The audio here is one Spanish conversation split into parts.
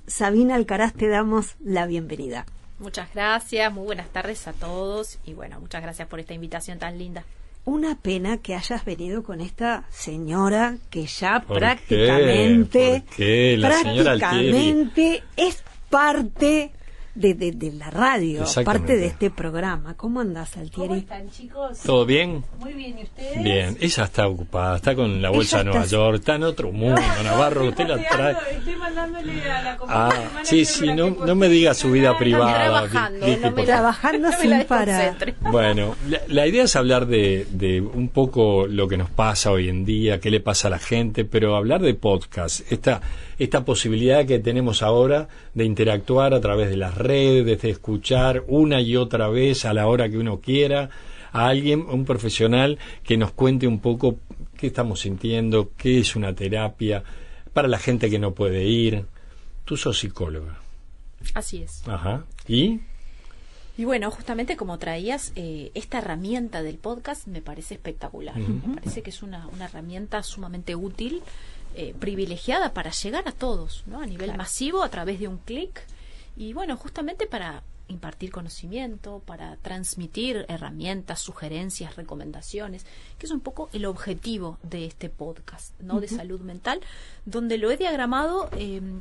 Sabina Alcaraz, te damos la bienvenida. Muchas gracias, muy buenas tardes a todos y bueno, muchas gracias por esta invitación tan linda. Una pena que hayas venido con esta señora que ya prácticamente es parte de la radio, parte de este programa. ¿Cómo andás, Altieri? ¿Cómo están, chicos? ¿Todo bien? Muy bien, ¿y ustedes? Bien, ella está ocupada, está con la bolsa de Nueva York, está en otro mundo, Navarro, usted la trae. Estoy mandándole a la compañera. Sí, no me diga su vida privada. Trabajando sin parar. Bueno, la idea es hablar de un poco lo que nos pasa hoy en día, qué le pasa a la gente, pero hablar de podcast, esta posibilidad que tenemos ahora de interactuar a través de las redes, de escuchar una y otra vez a la hora que uno quiera a alguien, un profesional que nos cuente un poco qué estamos sintiendo, qué es una terapia, para la gente que no puede ir. Tú sos psicóloga. Así es. Ajá. ¿Y bueno, justamente como traías, esta herramienta del podcast me parece espectacular. Me parece que es una herramienta sumamente útil, privilegiada para llegar a todos, ¿no? A nivel masivo, a través de un clic. Y bueno, justamente para impartir conocimiento, para transmitir herramientas, sugerencias, recomendaciones, que es un poco el objetivo de este podcast, ¿no? De salud mental, donde lo he diagramado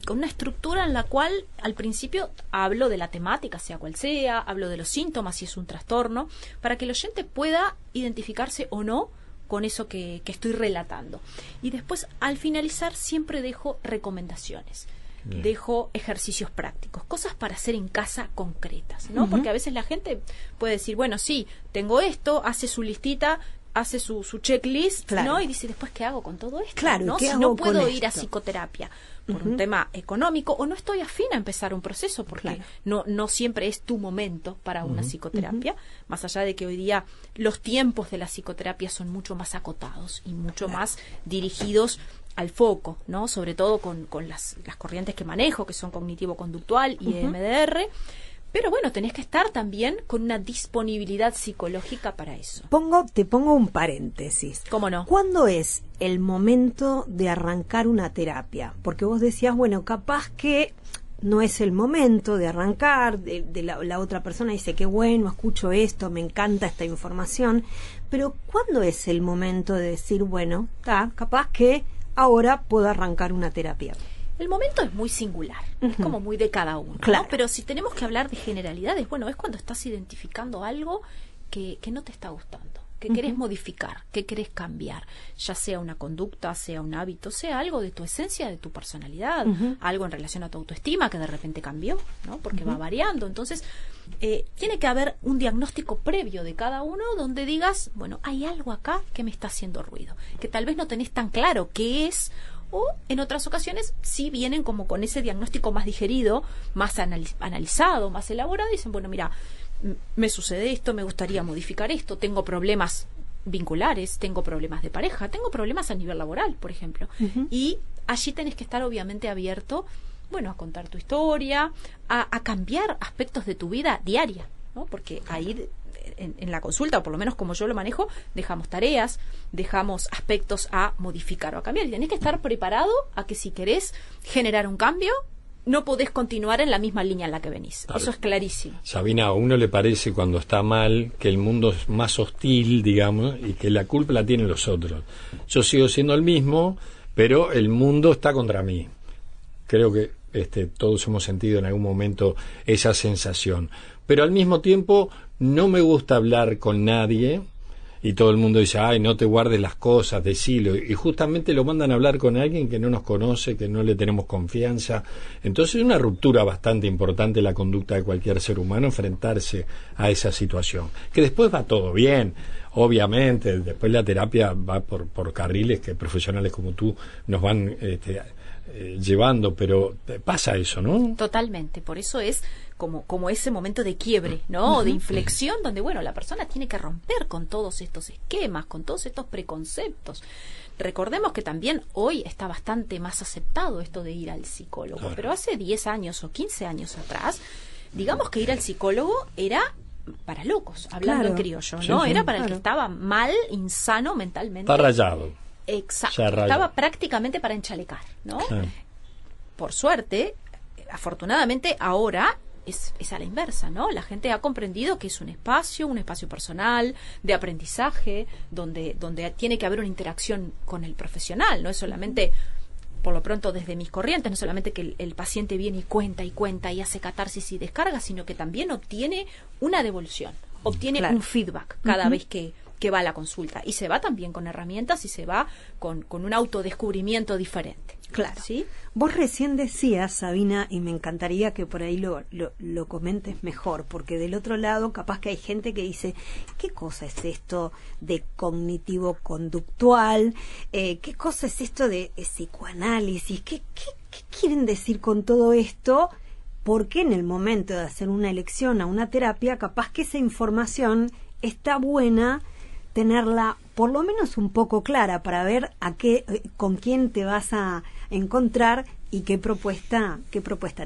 con una estructura en la cual al principio hablo de la temática, sea cual sea, hablo de los síntomas, si es un trastorno, para que el oyente pueda identificarse o no con eso que estoy relatando. Y después, al finalizar, siempre dejo recomendaciones. Bien. Dejo ejercicios prácticos, cosas para hacer en casa concretas, ¿no? Porque a veces la gente puede decir, bueno, sí, tengo esto, hace su listita, hace su checklist, ¿no? Y dice, ¿después qué hago con todo esto? Claro, ¿no? ¿qué Si hago no puedo con ir a esto? psicoterapia por un tema económico o no estoy afín a empezar un proceso porque no siempre es tu momento para una psicoterapia, más allá de que hoy día los tiempos de la psicoterapia son mucho más acotados y mucho más dirigidos al foco, ¿no? Sobre todo con las corrientes que manejo, que son cognitivo-conductual y EMDR. Pero bueno, tenés que estar también con una disponibilidad psicológica para eso. Te pongo un paréntesis. ¿Cómo no? ¿Cuándo es el momento de arrancar una terapia? Porque vos decías, bueno, capaz que no es el momento de arrancar, la otra persona dice, qué bueno, escucho esto, me encanta esta información, pero ¿cuándo es el momento de decir, bueno, capaz que ahora puedo arrancar una terapia? El momento es muy singular, es como muy de cada uno, claro, ¿no? Pero si tenemos que hablar de generalidades, bueno, es cuando estás identificando algo que no te está gustando, que querés modificar, que querés cambiar, ya sea una conducta, sea un hábito, sea algo de tu esencia, de tu personalidad, algo en relación a tu autoestima que de repente cambió, ¿no? Porque va variando. Entonces, tiene que haber un diagnóstico previo de cada uno donde digas, bueno, hay algo acá que me está haciendo ruido, que tal vez no tenés tan claro qué es, o en otras ocasiones sí vienen como con ese diagnóstico más digerido, más analizado, más elaborado, y dicen, bueno, mira, me sucede esto, me gustaría modificar esto, tengo problemas vinculares, tengo problemas de pareja, tengo problemas a nivel laboral, por ejemplo. Y allí tenés que estar obviamente abierto, bueno, a contar tu historia, a cambiar aspectos de tu vida diaria, ¿no? Porque ahí en la consulta, o por lo menos como yo lo manejo, dejamos tareas, dejamos aspectos a modificar o a cambiar. Y tenés que estar preparado a que si querés generar un cambio, no podés continuar en la misma línea en la que venís. Claro. Eso es clarísimo. Sabina, a uno le parece cuando está mal que el mundo es más hostil, digamos, y que la culpa la tienen los otros. Yo sigo siendo el mismo, pero el mundo está contra mí. Creo que todos hemos sentido en algún momento esa sensación. Pero al mismo tiempo no me gusta hablar con nadie y todo el mundo dice, ay, no te guardes las cosas, decilo, y justamente lo mandan a hablar con alguien que no nos conoce, que no le tenemos confianza. Entonces es una ruptura bastante importante en la conducta de cualquier ser humano enfrentarse a esa situación, que después va todo bien, obviamente, después la terapia va por carriles que profesionales como tú nos van llevando, pero pasa eso, ¿no? Totalmente, por eso es como ese momento de quiebre, ¿no? De inflexión, donde, bueno, la persona tiene que romper con todos estos esquemas, con todos estos preconceptos. Recordemos que también hoy está bastante más aceptado esto de ir al psicólogo, claro, pero hace 10 años o 15 años atrás, digamos que ir al psicólogo era para locos, hablando claro, en criollo, sí, ¿no? sí, era para claro, el que estaba mal, insano mentalmente. Está rayado. Exacto, estaba prácticamente para enchalecar, ¿no? Sí. Por suerte, afortunadamente ahora es a la inversa, ¿no? La gente ha comprendido que es un espacio personal, de aprendizaje, donde tiene que haber una interacción con el profesional, no es solamente, por lo pronto desde mis corrientes, no solamente que el paciente viene y cuenta y hace catarsis y descarga, sino que también obtiene una devolución, obtiene un feedback cada vez que va a la consulta, y se va también con herramientas y se va con un autodescubrimiento diferente. Claro. ¿Sí? Vos recién decías, Sabina, y me encantaría que por ahí lo comentes mejor, porque del otro lado capaz que hay gente que dice, ¿qué cosa es esto de cognitivo-conductual? ¿Qué cosa es esto de psicoanálisis? ¿Qué quieren decir con todo esto? Porque en el momento de hacer una elección a una terapia, capaz que esa información está buena tenerla por lo menos un poco clara para ver con quién te vas a encontrar y qué propuesta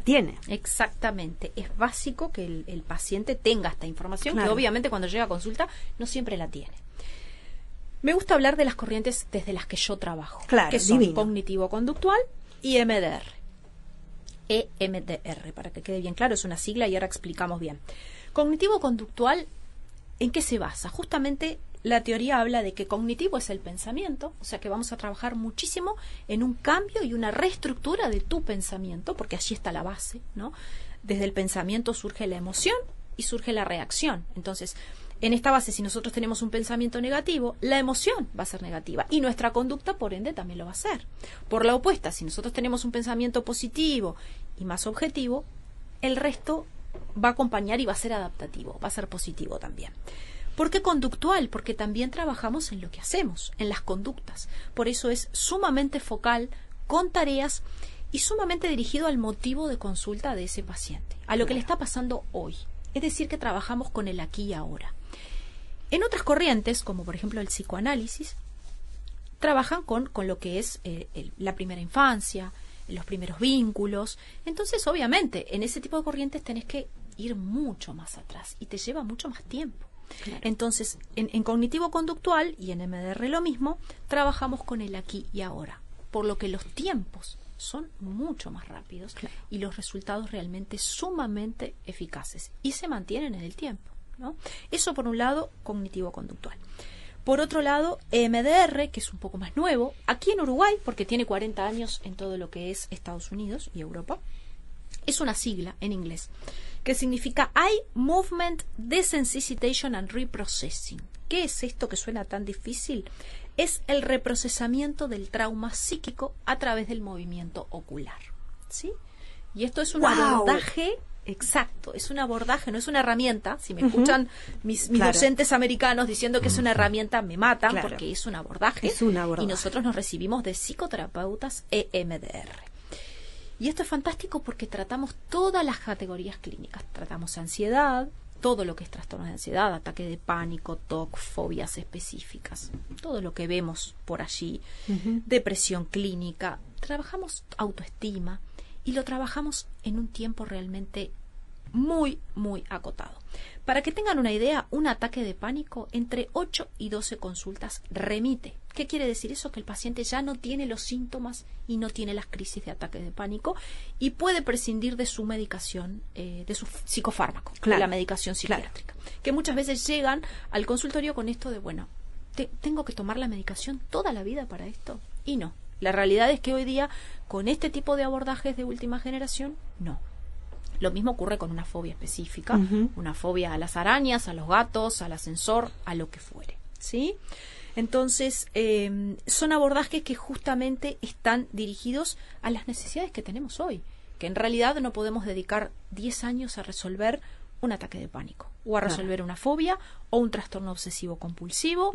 tiene. Exactamente, es básico que el paciente tenga esta información, Claro. que obviamente cuando llega a consulta no siempre la tiene. Me gusta hablar de las corrientes desde las que yo trabajo, Claro, que son divino. cognitivo-conductual y EMDR. EMDR, para que quede bien claro, es una sigla y ahora explicamos bien. Cognitivo-conductual, ¿en qué se basa? Justamente la teoría habla de que cognitivo es el pensamiento, o sea que vamos a trabajar muchísimo en un cambio y una reestructura de tu pensamiento, porque allí está la base, ¿no? Desde el pensamiento surge la emoción y surge la reacción. Entonces, en esta base, si nosotros tenemos un pensamiento negativo, la emoción va a ser negativa y nuestra conducta, por ende, también lo va a ser. Por la opuesta, si nosotros tenemos un pensamiento positivo y más objetivo, el resto va a acompañar y va a ser adaptativo, va a ser positivo también. ¿Por qué conductual? Porque también trabajamos en lo que hacemos, en las conductas. Por eso es sumamente focal, con tareas y sumamente dirigido al motivo de consulta de ese paciente, a lo que le está pasando hoy. Es decir, que trabajamos con el aquí y ahora. En otras corrientes, como por ejemplo el psicoanálisis, trabajan con lo que es la primera infancia, los primeros vínculos. Entonces, obviamente, en ese tipo de corrientes tenés que ir mucho más atrás y te lleva mucho más tiempo. Claro. Entonces, en cognitivo-conductual y en MDR lo mismo, trabajamos con el aquí y ahora, por lo que los tiempos son mucho más rápidos, claro, y los resultados realmente sumamente eficaces y se mantienen en el tiempo, ¿no? Eso por un lado, cognitivo-conductual. Por otro lado, EMDR, que es un poco más nuevo, aquí en Uruguay, porque tiene 40 años en todo lo que es Estados Unidos y Europa, es una sigla en inglés que significa Eye Movement Desensitization and Reprocessing. ¿Qué es esto que suena tan difícil? Es el reprocesamiento del trauma psíquico a través del movimiento ocular, ¿sí? Y esto es un abordaje exacto, es un abordaje, no es una herramienta. Si me escuchan mis claro, docentes americanos diciendo que es una herramienta, me matan, claro, porque es un abordaje. Es un abordaje. Y nosotros nos recibimos de psicoterapeutas EMDR. Y esto es fantástico porque tratamos todas las categorías clínicas. Tratamos ansiedad, todo lo que es trastornos de ansiedad, ataque de pánico, TOC, fobias específicas, todo lo que vemos por allí, depresión clínica. Trabajamos autoestima y lo trabajamos en un tiempo realmente muy, muy acotado. Para que tengan una idea, un ataque de pánico entre 8 y 12 consultas remite. ¿Qué quiere decir eso? Que el paciente ya no tiene los síntomas y no tiene las crisis de ataque de pánico y puede prescindir de su medicación, de su psicofármaco, claro, de la medicación psiquiátrica. Claro. Que muchas veces llegan al consultorio con esto de, bueno, ¿tengo que tomar la medicación toda la vida para esto? Y no. La realidad es que hoy día, con este tipo de abordajes de última generación, no. Lo mismo ocurre con una fobia específica, una fobia a las arañas, a los gatos, al ascensor, a lo que fuere, ¿sí? Entonces, son abordajes que justamente están dirigidos a las necesidades que tenemos hoy, que en realidad no podemos dedicar 10 años a resolver un ataque de pánico, o a resolver una fobia, o un trastorno obsesivo compulsivo,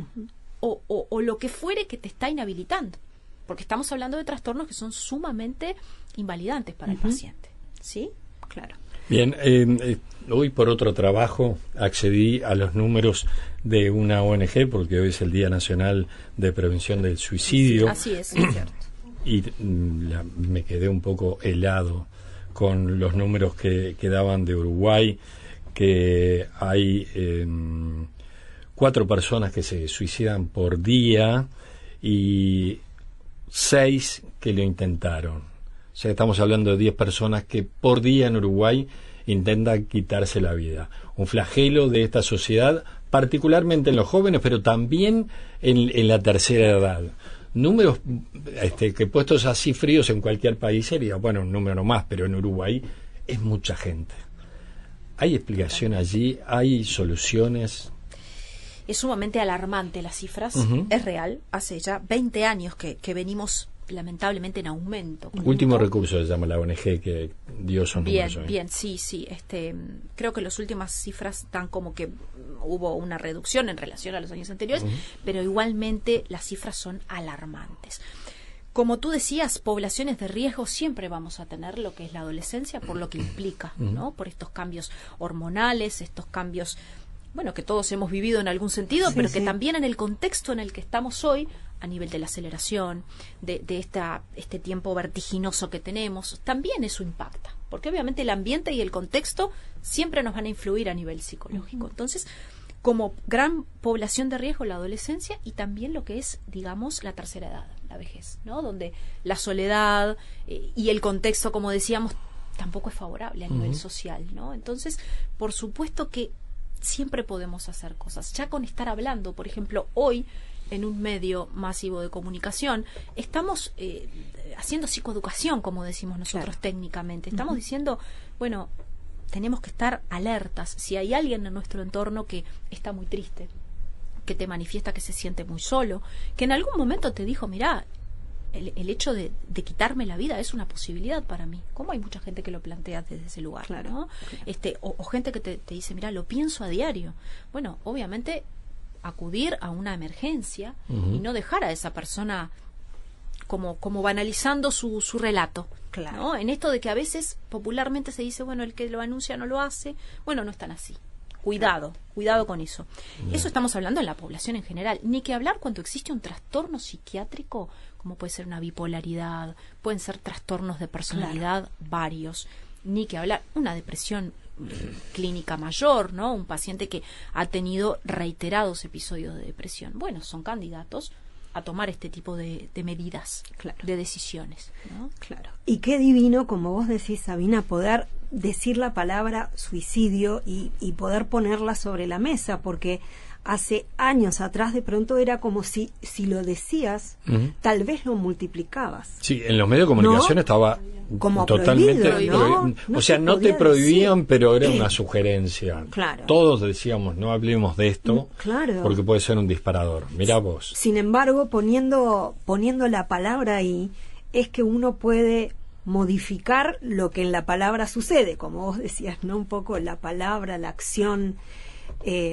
o lo que fuere que te está inhabilitando, porque estamos hablando de trastornos que son sumamente invalidantes para el paciente, ¿sí? Claro. Bien, hoy por otro trabajo accedí a los números de una ONG, porque hoy es el Día Nacional de Prevención del Suicidio. Así es cierto. Y me quedé un poco helado con los números que daban de Uruguay, que hay 4 personas que se suicidan por día y 6 que lo intentaron. O sea, estamos hablando de 10 personas que por día en Uruguay intentan quitarse la vida. Un flagelo de esta sociedad, particularmente en los jóvenes, pero también en la tercera edad. Números que puestos así fríos en cualquier país sería, bueno, un número más, pero en Uruguay es mucha gente. ¿Hay explicación allí? ¿Hay soluciones? Es sumamente alarmante las cifras, es real, hace ya 20 años que venimos lamentablemente en aumento. Último recurso se llama la ONG que dio esos números. Bien, sí. Creo que las últimas cifras dan como que hubo una reducción en relación a los años anteriores, pero igualmente las cifras son alarmantes. Como tú decías, poblaciones de riesgo siempre vamos a tener lo que es la adolescencia, por lo que implica, ¿no? Por estos cambios hormonales, estos cambios, bueno, que todos hemos vivido en algún sentido, pero que también en el contexto en el que estamos hoy, a nivel de la aceleración, de este tiempo vertiginoso que tenemos, también eso impacta, porque obviamente el ambiente y el contexto siempre nos van a influir a nivel psicológico. Entonces, como gran población de riesgo la adolescencia y también lo que es, digamos, la tercera edad, la vejez, ¿no? Donde la soledad y el contexto, como decíamos, tampoco es favorable a nivel social, ¿no? Entonces, por supuesto que siempre podemos hacer cosas. Ya con estar hablando, por ejemplo, hoy en un medio masivo de comunicación, estamos haciendo psicoeducación, como decimos nosotros técnicamente. Estamos diciendo, bueno, tenemos que estar alertas. Si hay alguien en nuestro entorno que está muy triste, que te manifiesta que se siente muy solo, que en algún momento te dijo, mirá, el hecho de quitarme la vida es una posibilidad para mí. ¿Cómo hay mucha gente que lo plantea desde ese lugar? Claro, ¿no? claro. O gente que te dice, mira, lo pienso a diario. Bueno, obviamente acudir a una emergencia y no dejar a esa persona como banalizando su relato. Claro. ¿No? En esto de que a veces popularmente se dice, bueno, el que lo anuncia no lo hace. Bueno, no es tan así. Cuidado con eso. Eso estamos hablando en la población en general. Ni que hablar cuando existe un trastorno psiquiátrico, como puede ser una bipolaridad, pueden ser trastornos de personalidad varios. Ni que hablar una depresión clínica mayor, ¿no? Un paciente que ha tenido reiterados episodios de depresión. Bueno, son candidatos a tomar este tipo de medidas, de decisiones, ¿no? Claro. Y qué divino, como vos decís, Sabina, poder decir la palabra suicidio y poder ponerla sobre la mesa, porque hace años atrás de pronto era como si lo decías, tal vez lo multiplicabas. Sí, en los medios de comunicación estaba como totalmente prohibido, ¿no? O sea, no te prohibían, decir, pero era una sugerencia. Claro. Todos decíamos, no hablemos de esto, claro, porque puede ser un disparador. Mirá vos. Sin embargo, poniendo la palabra ahí, es que uno puede modificar lo que en la palabra sucede, como vos decías, ¿no? Un poco la palabra, la acción.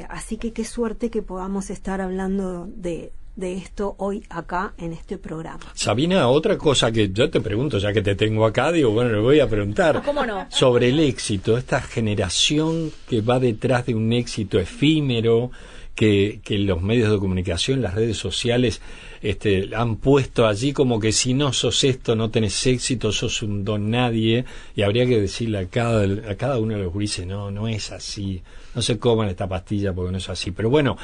Así que qué suerte que podamos estar hablando de esto hoy acá en este programa. Sabina, otra cosa que yo te pregunto, ya que te tengo acá, digo, bueno, le voy a preguntar. ¿Cómo no? Sobre el éxito, esta generación que va detrás de un éxito efímero, que los medios de comunicación, las redes sociales han puesto allí como que si no sos esto, no tenés éxito, sos un don nadie, y habría que decirle a cada uno de los gurises, no es así, no se coman esta pastilla porque no es así. Pero bueno,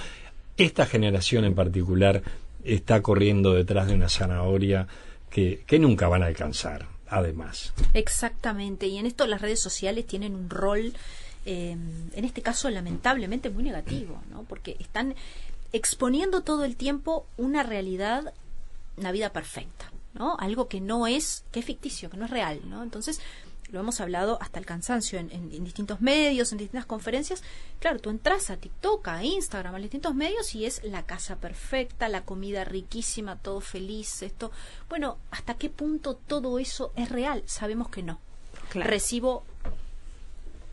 esta generación en particular está corriendo detrás de una zanahoria que nunca van a alcanzar, además. Exactamente, y en esto las redes sociales tienen un rol, en este caso lamentablemente muy negativo, ¿no? Porque están exponiendo todo el tiempo una realidad, una vida perfecta, ¿no? Algo que es ficticio, que no es real, ¿no? Entonces, lo hemos hablado hasta el cansancio en distintos medios, en distintas conferencias. Claro, tú entras a TikTok, a Instagram, a distintos medios y es la casa perfecta, la comida riquísima, todo feliz, esto. Bueno, ¿hasta qué punto todo eso es real? Sabemos que no. Claro. Recibo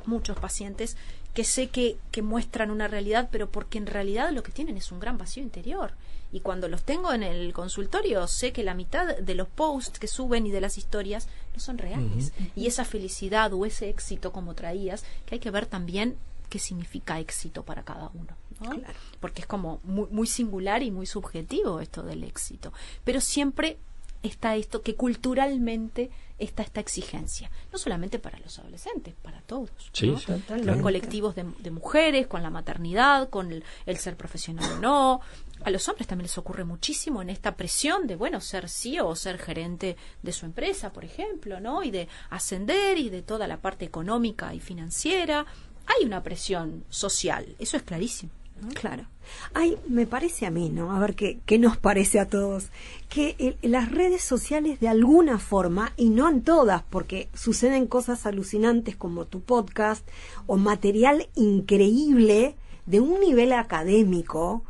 muchos pacientes que sé que muestran una realidad, pero porque en realidad lo que tienen es un gran vacío interior. Y cuando los tengo en el consultorio, sé que la mitad de los posts que suben y de las historias no son reales. Y esa felicidad o ese éxito, como traías, que hay que ver también qué significa éxito para cada uno, ¿no? Claro. Porque es como muy, muy singular y muy subjetivo esto del éxito. Pero siempre está esto, que culturalmente está esta exigencia, no solamente para los adolescentes, para todos, Sí, ¿no? sí, Los colectivos de mujeres, con la maternidad, con el ser profesional o no. A los hombres también les ocurre muchísimo en esta presión de, bueno, ser CEO o ser gerente de su empresa, por ejemplo, ¿no? Y de ascender y de toda la parte económica y financiera. Hay una presión social, eso es clarísimo, ¿no? Claro. Ay, me parece a mí, ¿no? A ver qué nos parece a todos. Que las redes sociales de alguna forma, y no en todas, porque suceden cosas alucinantes como tu podcast, o material increíble de un nivel académico,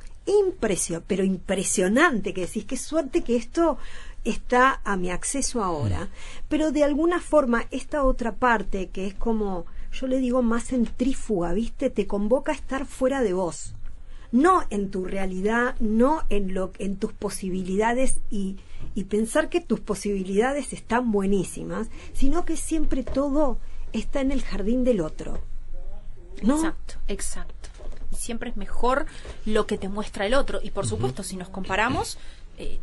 pero impresionante, que decís, qué suerte que esto está a mi acceso ahora. Pero de alguna forma, esta otra parte, que es como, yo le digo más centrífuga, ¿viste? Te convoca a estar fuera de vos. No en tu realidad, no en tus posibilidades y pensar que tus posibilidades están buenísimas, sino que siempre todo está en el jardín del otro, ¿no? Exacto. Y siempre es mejor lo que te muestra el otro. Y por supuesto, si nos comparamos,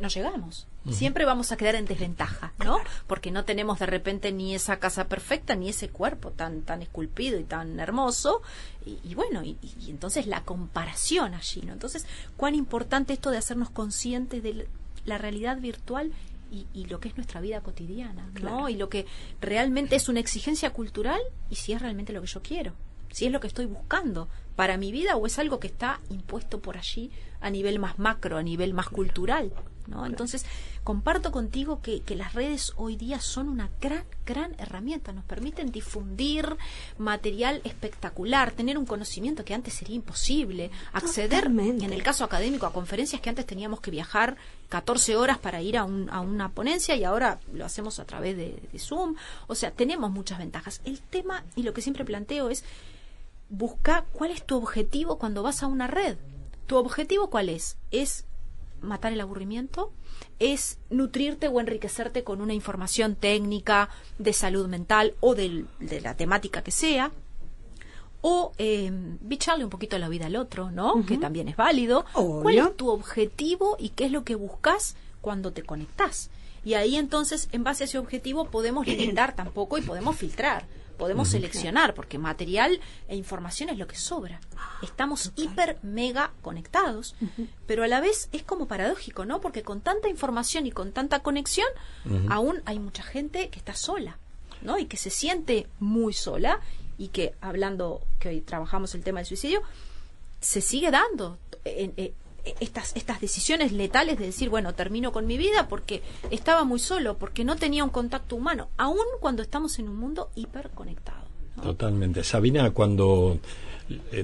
no llegamos. Siempre vamos a quedar en desventaja, ¿no? Porque no tenemos de repente ni esa casa perfecta, ni ese cuerpo tan esculpido y tan hermoso. Y bueno, y entonces la comparación allí, ¿no? Entonces, cuán importante esto de hacernos conscientes de la realidad virtual y lo que es nuestra vida cotidiana, ¿no? Claro. Y lo que realmente es una exigencia cultural y si es realmente lo que yo quiero. Si es lo que estoy buscando para mi vida o es algo que está impuesto por allí a nivel más macro, a nivel más cultural, ¿no? Entonces, comparto contigo que las redes hoy día son una gran herramienta. Nos permiten difundir material espectacular, tener un conocimiento que antes sería imposible, acceder, Totalmente. en el caso académico, a conferencias que antes teníamos que viajar 14 horas para ir a una ponencia y ahora lo hacemos a través de Zoom. O sea, tenemos muchas ventajas. El tema, y lo que siempre planteo es, busca cuál es tu objetivo cuando vas a una red. ¿Tu objetivo cuál es? ¿Es matar el aburrimiento? ¿Es nutrirte o enriquecerte con una información técnica de salud mental o de la temática que sea? O bicharle un poquito la vida al otro, ¿no? Que también es válido. Obvio. ¿Cuál es tu objetivo y qué es lo que buscas cuando te conectás? Y ahí entonces, en base a ese objetivo, podemos limitar tampoco y podemos filtrar. Podemos seleccionar, porque material e información es lo que sobra. Estamos hiper mega conectados, pero a la vez es como paradójico, ¿no? Porque con tanta información y con tanta conexión, aún hay mucha gente que está sola, ¿no? Y que se siente muy sola y que, hablando que hoy trabajamos el tema del suicidio, se sigue dando estas decisiones letales de decir, bueno, termino con mi vida porque estaba muy solo, porque no tenía un contacto humano, aún cuando estamos en un mundo hiperconectado, ¿no? Totalmente. Sabina, cuando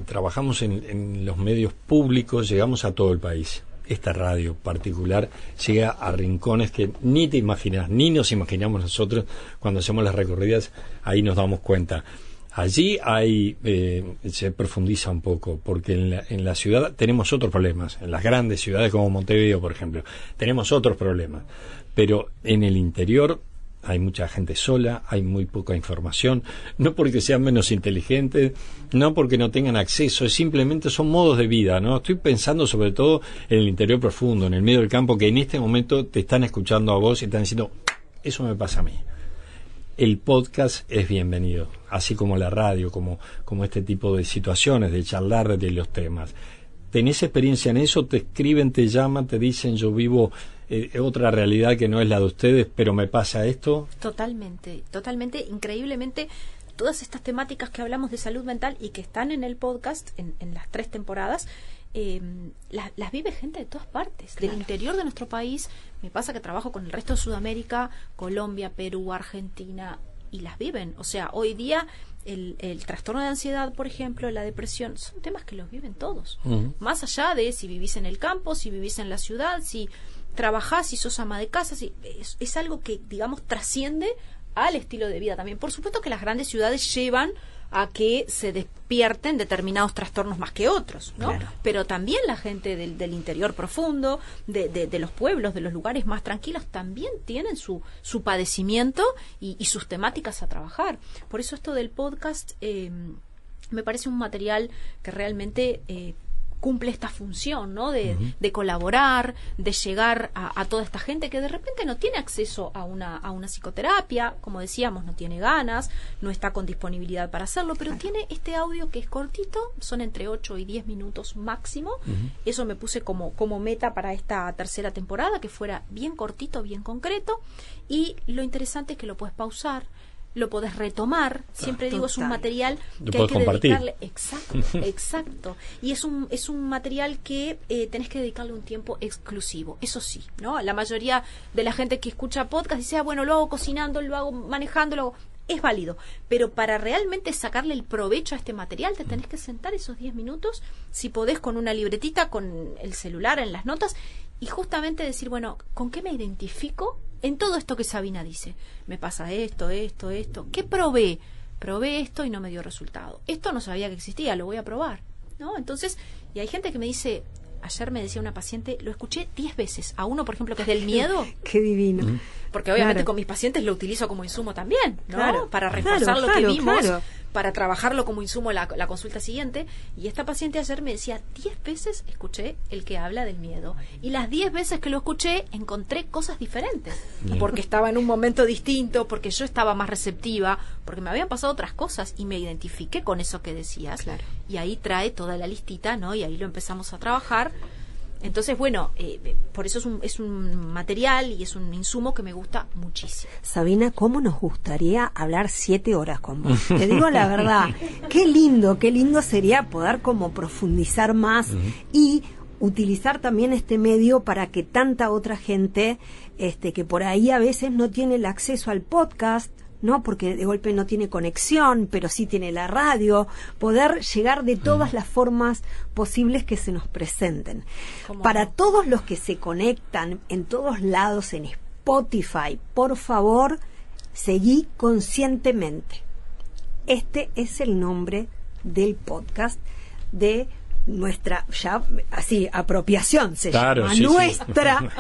trabajamos en los medios públicos, llegamos a todo el país. Esta radio particular llega a rincones que ni te imaginas, ni nos imaginamos nosotros cuando hacemos las recorridas, ahí nos damos cuenta. Allí se profundiza un poco, porque en la ciudad tenemos otros problemas. En las grandes ciudades como Montevideo, por ejemplo, tenemos otros problemas. Pero en el interior hay mucha gente sola, hay muy poca información, no porque sean menos inteligentes, no porque no tengan acceso, simplemente son modos de vida, ¿no? Estoy pensando sobre todo en el interior profundo, en el medio del campo, que en este momento te están escuchando a vos y están diciendo, eso me pasa a mí. El podcast es bienvenido, así como la radio, como este tipo de situaciones, de charlar de los temas. ¿Tenés experiencia en eso? ¿Te escriben, te llaman, te dicen, yo vivo otra realidad que no es la de ustedes, pero me pasa esto? Totalmente, increíblemente, todas estas temáticas que hablamos de salud mental y que están en el podcast, en las 3 temporadas, las vive gente de todas partes, del interior de nuestro país. Me pasa que trabajo con el resto de Sudamérica, Colombia, Perú, Argentina, y las viven. O sea, hoy día el trastorno de ansiedad, por ejemplo, la depresión, son temas que los viven todos. Más allá de si vivís en el campo, si vivís en la ciudad, si trabajás, si sos ama de casa, es algo que, digamos, trasciende al estilo de vida también. Por supuesto que las grandes ciudades llevan a que se despierten determinados trastornos más que otros, ¿no? Claro. Pero también la gente del interior profundo, de los pueblos, de los lugares más tranquilos, también tienen su padecimiento y sus temáticas a trabajar. Por eso esto del podcast me parece un material que realmente cumple esta función, ¿no? De colaborar, de llegar a toda esta gente que de repente no tiene acceso a una psicoterapia, como decíamos, no tiene ganas, no está con disponibilidad para hacerlo, pero tiene este audio que es cortito, son entre 8 y 10 minutos máximo. Eso me puse como meta para esta tercera temporada, que fuera bien cortito, bien concreto, y lo interesante es que lo puedes pausar, lo podés retomar. Siempre digo, es un material lo que hay que compartir. dedicarle. Exacto. Y es un material que tenés que dedicarle un tiempo exclusivo. Eso sí, ¿no? La mayoría de la gente que escucha podcast dice, bueno, lo hago cocinando, lo hago manejando, lo hago... Es válido, pero para realmente sacarle el provecho a este material te tenés que sentar esos 10 minutos, si podés con una libretita, con el celular, en las notas, y justamente decir, bueno, ¿con qué me identifico en todo esto que Sabina dice? Me pasa esto. ¿Qué probé? Probé esto y no me dio resultado. Esto no sabía que existía, lo voy a probar, ¿no? Entonces, y hay gente que me dice, ayer me decía una paciente, lo escuché 10 veces, a uno, por ejemplo, que es del miedo. Qué divino. Porque obviamente Claro. con mis pacientes lo utilizo como insumo también, ¿no? Claro. Para reforzar Claro, lo que claro, vimos, claro. para trabajarlo como insumo la consulta siguiente. Y esta paciente ayer me decía, 10 veces escuché el que habla del miedo. Y las 10 veces que lo escuché encontré cosas diferentes. Bien. Porque estaba en un momento distinto, porque yo estaba más receptiva, porque me habían pasado otras cosas y me identifiqué con eso que decías. Claro. Y ahí trae toda la listita, ¿no? Y ahí lo empezamos a trabajar. Entonces, bueno, por eso es un material y es un insumo que me gusta muchísimo. Sabina, ¿cómo nos gustaría hablar 7 horas con vos? Te digo la verdad, qué lindo sería poder como profundizar más y utilizar también este medio para que tanta otra gente que por ahí a veces no tiene el acceso al podcast, ¿no? Porque de golpe no tiene conexión, pero sí tiene la radio, poder llegar de todas las formas posibles que se nos presenten. ¿Cómo Para no? todos los que se conectan en todos lados en Spotify, por favor, seguí conscientemente. Este es el nombre del podcast de nuestra, ya así, apropiación se Claro, llama, sí, sí. nuestra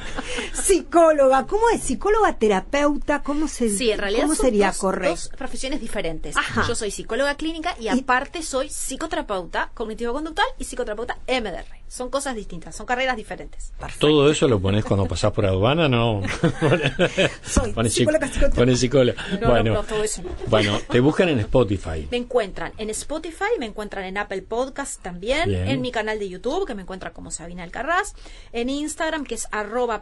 psicóloga. ¿Cómo es? ¿Psicóloga terapeuta? ¿Cómo se Sí, en realidad cómo son sería dos correcto? profesiones diferentes. Ajá. Yo soy psicóloga clínica y aparte soy psicoterapeuta cognitivo-conductual y psicoterapeuta MDR. Son cosas distintas, son carreras diferentes. Todo eso lo pones cuando pasás por aduana, ¿no? Soy Pones psicóloga, psicoterapeuta. pones psicóloga. No, Bueno, no, todo eso no. bueno, te buscan en Spotify. Me encuentran en Spotify, me encuentran en Apple Podcast también, Bien. en mi canal de YouTube, que me encuentran como Sabina Alcarrás, en Instagram, que es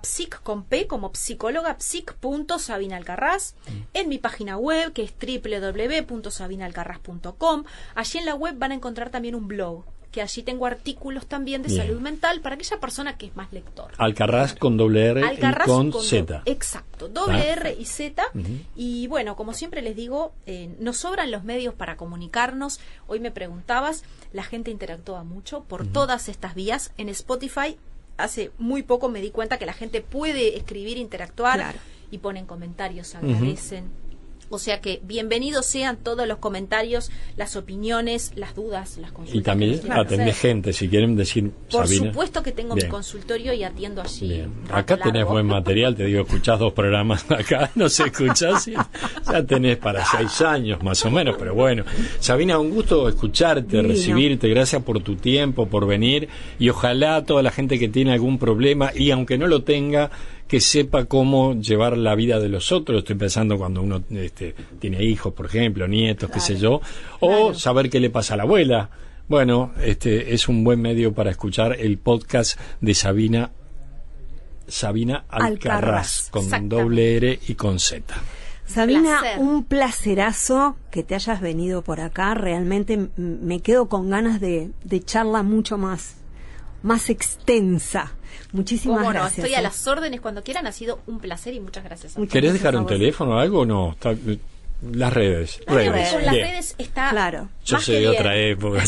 @psic con P, como psicóloga, psic.sabinaalcarrás, en mi página web, que es www.sabinaalcarrás.com. Allí en la web van a encontrar también un blog, que allí tengo artículos también de Bien. salud mental para aquella persona que es más lector. Alcarrás con doble R Alcarrás y con con Z. Exacto, doble Ah. R y Z. Y bueno, como siempre les digo, nos sobran los medios para comunicarnos. Hoy me preguntabas, la gente interactúa mucho por todas estas vías. En Spotify, hace muy poco me di cuenta que la gente puede escribir, interactuar, Claro. y ponen comentarios, agradecen. O sea que bienvenidos sean todos los comentarios, las opiniones, las dudas, las consultas. Y también que quieran atendés hacer. gente, si quieren decir, Por Sabina. supuesto que tengo Bien. mi consultorio y atiendo allí. Bien. un rato Acá tenés largo. buen material, te digo, escuchás 2 programas acá, no se escuchás, ya tenés para 6 años más o menos, pero bueno. Sabina, un gusto escucharte, Divino. recibirte, gracias por tu tiempo, por venir, y ojalá toda la gente que tiene algún problema, y aunque no lo tenga, que sepa cómo llevar la vida de los otros. Estoy pensando cuando uno tiene hijos, por ejemplo, nietos, qué sé yo, o saber qué le pasa a la abuela. Bueno, es un buen medio para escuchar el podcast de Sabina Alcarrás, Alcarrás, con exactamente. doble R y con Z. Sabina, Placer. un placerazo que te hayas venido por acá. Realmente me quedo con ganas de charla mucho más extensa. Muchísimas Cómo no, gracias. estoy a las órdenes cuando quieran. Ha sido un placer y muchas gracias a Muchas ¿Querés gracias dejar a un vos. teléfono o algo o no? Las redes. Con las Bien. redes está Claro. Yo más soy que de bien. otra época.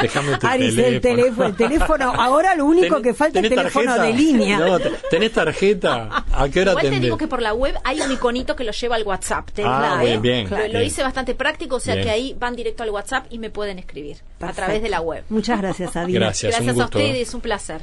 Déjame tu Aris, teléfono. el teléfono. Ahora lo único que falta es el ¿Tenés teléfono tarjeta? de línea. No, ¿tenés tarjeta? ¿A qué hora Igual te atendés? digo que por la web hay un iconito que lo lleva al WhatsApp. Te Ah, digo, bien, Lo bien. hice bastante práctico, o sea Bien. que ahí van directo al WhatsApp y me pueden escribir a Perfecto. través de la web. Muchas gracias, Sabina. Gracias, un Gracias a gusto. ustedes, un placer.